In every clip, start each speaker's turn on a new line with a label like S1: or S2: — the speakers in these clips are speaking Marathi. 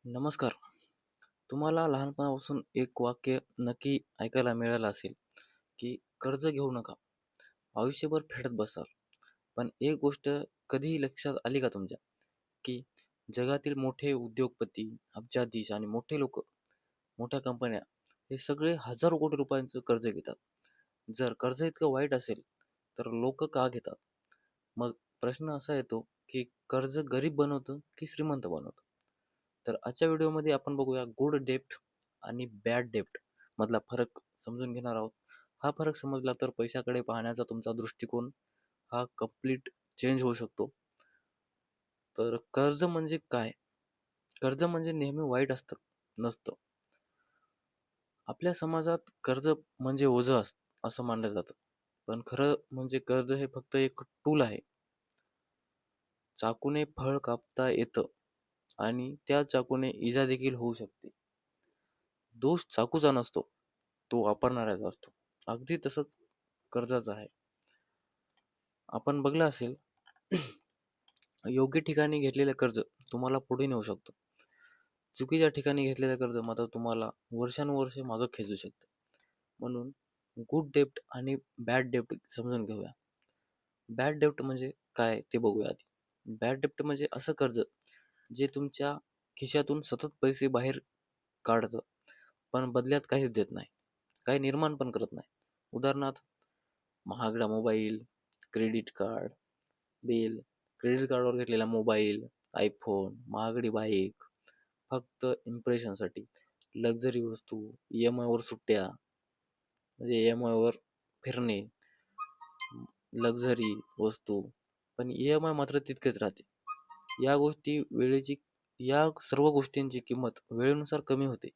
S1: नमस्कार. तुम्हाला लहानपणापासून एक वाक्य नक्की ऐकायला मिळालं असेल, की कर्ज घेऊ नका. आयुष्यभर फेडत बसाल. पण एक गोष्ट कधीही लक्षात आली का तुमच्या, की जगातील मोठे उद्योगपती, अब्जाधीश आणि मोठे लोक, मोठ्या कंपन्या हे सगळे हजारो कोटी रुपयांचं कर्ज घेतात. जर कर्ज इतकं वाईट असेल, तर लोक का घेतात? मग प्रश्न असा येतो, की कर्ज गरीब बनवतं की श्रीमंत बनवतं? तर आजच्या व्हिडिओमध्ये आपण बघूया गुड डेप्ट आणि बॅड डेप्ट मधला फरक समजून घेणार आहोत. हा फरक समजला तर पैशाकडे पाहण्याचा तुमचा दृष्टिकोन हा कम्प्लीट चेंज होऊ शकतो. तर कर्ज म्हणजे काय? कर्ज म्हणजे नेहमी वाईट नसतं. आपल्या समाजात कर्ज म्हणजे ओझं असं मानलं जातं. पण खरं म्हणजे कर्ज हे फक्त एक टूल आहे. चाकूने फळ कापता येतं आणि त्या चाकूने इजा देखील होऊ शकते. दोष चाकूचा नसतो, तो वापरणाऱ्याचा असतो. अगदी तसंच कर्जाचं आहे. आपण बघलं असेल, योग्य ठिकाणी घेतलेलं कर्ज तुम्हाला पुढे नेऊ शकतं. चुकीच्या ठिकाणी घेतलेलं कर्ज मात्र तुम्हाला वर्षानुवर्षे मागं खेचू शकतं. म्हणून गुड डेप्ट आणि बॅड डेप्ट समजून घेऊया. बॅड डेप्ट म्हणजे काय ते बघूया आधी. बॅड डेप्ट म्हणजे असं कर्ज जे तुमच्या खिशातून सतत पैसे बाहेर काढतं, पण बदल्यात काहीच देत नाही. काही निर्माण पण करत नाही. उदाहरणार्थ महागडा mobile, credit card, bill, credit कार्डवर घेतलेला मोबाईल, आयफोन, महागडी बाईक, फक्त इम्प्रेशनसाठी, लक्झरी वस्तू, ई-एम-आयवर सुट्ट्या, म्हणजे ई-एम-आयवर फिरणे, लक्झरी वस्तू, पण ई-एम-आय मात्र तितकेच राहते. या गोष्टी वेळेची या सर्व गोष्टींची किंमत वेळेनुसार कमी होते,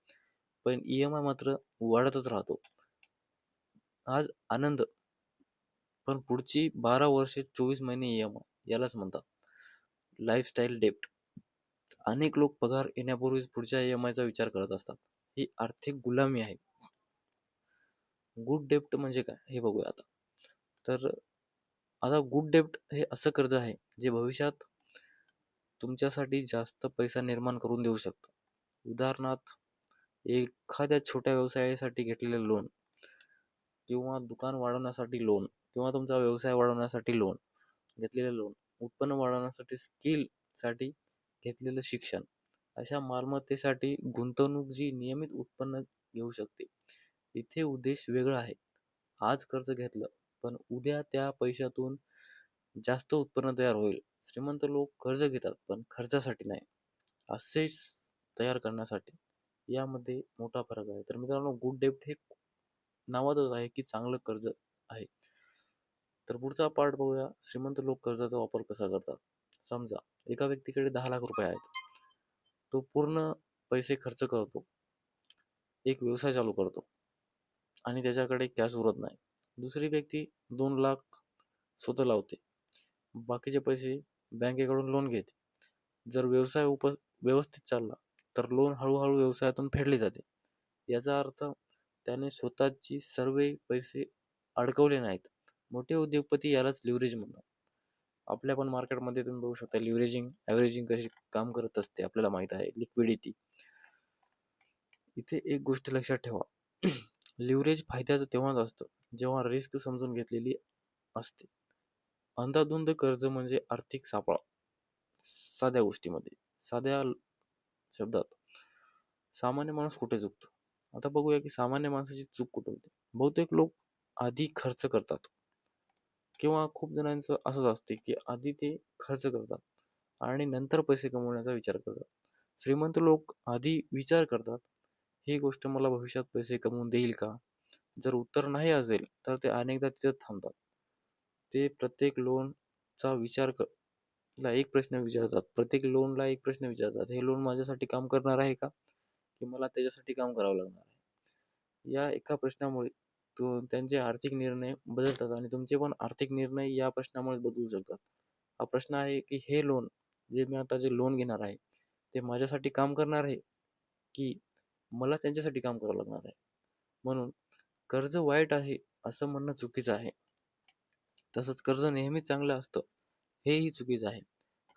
S1: पण ई-एम-आय मात्र वाढतच राहतो. आज आनंद, पण पुढची 12 वर्षे 24 महिने ई-एम-आय यालाच म्हणतात लाईफस्टाईल डेब्ट. अनेक लोक पगार येण्यापूर्वीच पुढच्या ई-एम-आयचा विचार करत असतात. ही आर्थिक गुलामी आहे. गुड डेब्ट म्हणजे काय हे बघूया आता. तर आता गुड डेब्ट हे असं कर्ज आहे जे भविष्यात तुमच्यासाठी जास्त पैसा निर्माण करून देऊ शकतं. उदाहरणार्थ एखाद्या छोट्या व्यवसायासाठी घेतलेले लोन किंवा दुकान वाढवण्यासाठी लोन किंवा तुमचा व्यवसाय वाढवण्यासाठी लोन, घेतलेलं लोन, उत्पन्न वाढवण्यासाठी स्किलसाठी घेतलेलं शिक्षण, अशा मालमत्तेसाठी गुंतवणूक जी नियमित उत्पन्न घेऊ शकते. इथे उद्देश वेगळा आहे. आज कर्ज घेतलं, पण उद्या त्या पैशातून जास्त उत्पन्न तयार होईल. श्रीमंत लोक कर्ज घेतात, पण खर्चासाठी नाही, असेट्स तयार करण्यासाठी. यामध्ये मोठा फरक आहे. तर मित्रांनो, गुड डेब्ट हे नावातच आहे की चांगलं कर्ज आहे. तर पुढचा पार्ट बघूया. श्रीमंत लोक कर्जाचा वापर कसा करतात. समजा एका व्यक्तीकडे 10 लाख रुपये आहेत. तो पूर्ण पैसे खर्च करतो. एक व्यवसाय चालू करतो आणि त्याच्याकडे कॅश उरत नाही. दुसरी व्यक्ती 2 लाख स्वतः लावते. बाकीचे पैसे बँकेकडून लोन घेते. जर व्यवसाय व्यवस्थित चालला, तर लोन हळूहळू व्यवसायातून फेडले जाते. याचा अर्थ त्याने स्वतःची सर्व पैसे अडकवले नाहीत. मोठे उद्योगपती यालाच लिव्हरेज म्हणतात. आपल्या पण मार्केटमध्ये तुम्ही बघू शकता लिव्हरेजिंग, ॲव्हरेजिंग कशी काम करत असते आपल्याला माहीत आहे. लिक्विडिटी. इथे एक गोष्ट लक्षात ठेवा. लिव्हरेज फायद्याचं तेव्हाच असतं, जेव्हा रिस्क समजून घेतलेली असते. अंधाधुंद कर्ज म्हणजे आर्थिक सापळा. साध्या गोष्टीमध्ये, साध्या शब्दात, सामान्य माणूस कुठे चुकतो? आता बघूया की सामान्य माणसाची चूक कुठे होते. बहुतेक लोक आधी खर्च करतात किंवा खूप जणांचं असंच असते की आधी ते खर्च करतात आणि नंतर पैसे कमवण्याचा विचार करतात. श्रीमंत लोक आधी विचार करतात, ही गोष्ट मला भविष्यात पैसे कमवून देईल का? जर उत्तर नाही असेल, तर ते अनेकदा तिथं थांबतात. ते प्रत्येक लोनचा विचार ला एक प्रश्न विचारतात. प्रत्येक लोनला एक प्रश्न विचारतात. हे लोन माझ्यासाठी काम करणार आहे का? की मला त्याच्यासाठी काम करावं लागणार आहे? या एका प्रश्नामुळे त्यांचे आर्थिक निर्णय बदलतात आणि तुमचे पण आर्थिक निर्णय या प्रश्नामुळे बदलू शकतात. हा प्रश्न आहे की हे लोन, जे मी आता जे लोन घेणार आहे, ते माझ्यासाठी काम करणार आहे की मला त्यांच्यासाठी काम करावं लागणार आहे? म्हणून कर्ज वाईट आहे असं म्हणणं चुकीचं आहे. तसंच कर्ज नेहमीच चांगलं असतं हेही चुकीचं आहे.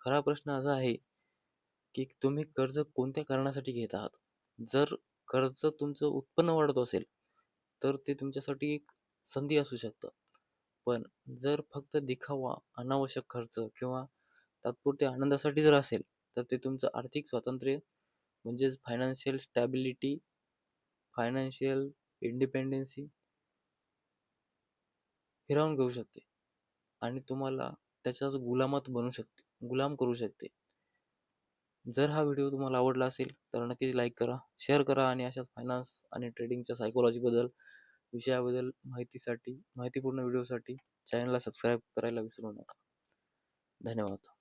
S1: खरा प्रश्न असा आहे की तुम्ही कर्ज कोणत्या कारणासाठी घेत आहात. जर कर्ज तुमचं उत्पन्न वाढत असेल, तर ते तुमच्यासाठी एक संधी असू शकतं. पण जर फक्त दिखावा, अनावश्यक खर्च किंवा तात्पुरत्या आनंदासाठी जर असेल, तर ते तुमचं आर्थिक स्वातंत्र्य म्हणजेच फायनान्शियल स्टॅबिलिटी, फायनान्शियल इंडिपेंडन्सी हिरावून घेऊ शकते आणि तुम्हाला त्याच्याच गुलाम करू शकते. जर हा व्हिडिओ तुम्हाला आवडला असेल तर नक्कीच लाईक करा, शेअर करा आणि अशाच फायनान्स आणि ट्रेडिंगच्या सायकोलॉजीबद्दल विषयाबद्दल माहितीपूर्ण व्हिडिओसाठी चॅनलला सबस्क्राईब करायला विसरू नका. धन्यवाद.